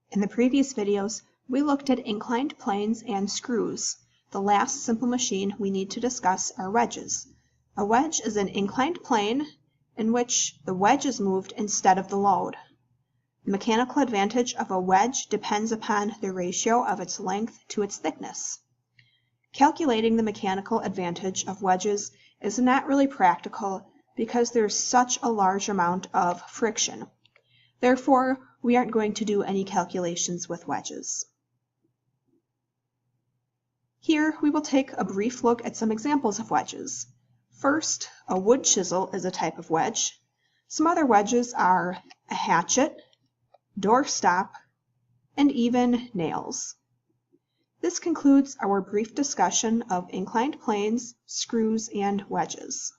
In the previous videos, we looked at inclined planes and screws. The last simple machine we need to discuss are wedges. A wedge is an inclined plane in which the wedge is moved instead of the load. The mechanical advantage of a wedge depends upon the ratio of its length to its thickness. Calculating the mechanical advantage of wedges is not really practical because there's such a large amount of friction. Therefore, we aren't going to do any calculations with wedges. Here we will take a brief look at some examples of wedges. First, a wood chisel is a type of wedge. Some other wedges are a hatchet, doorstop, and even nails. This concludes our brief discussion of inclined planes, screws, and wedges.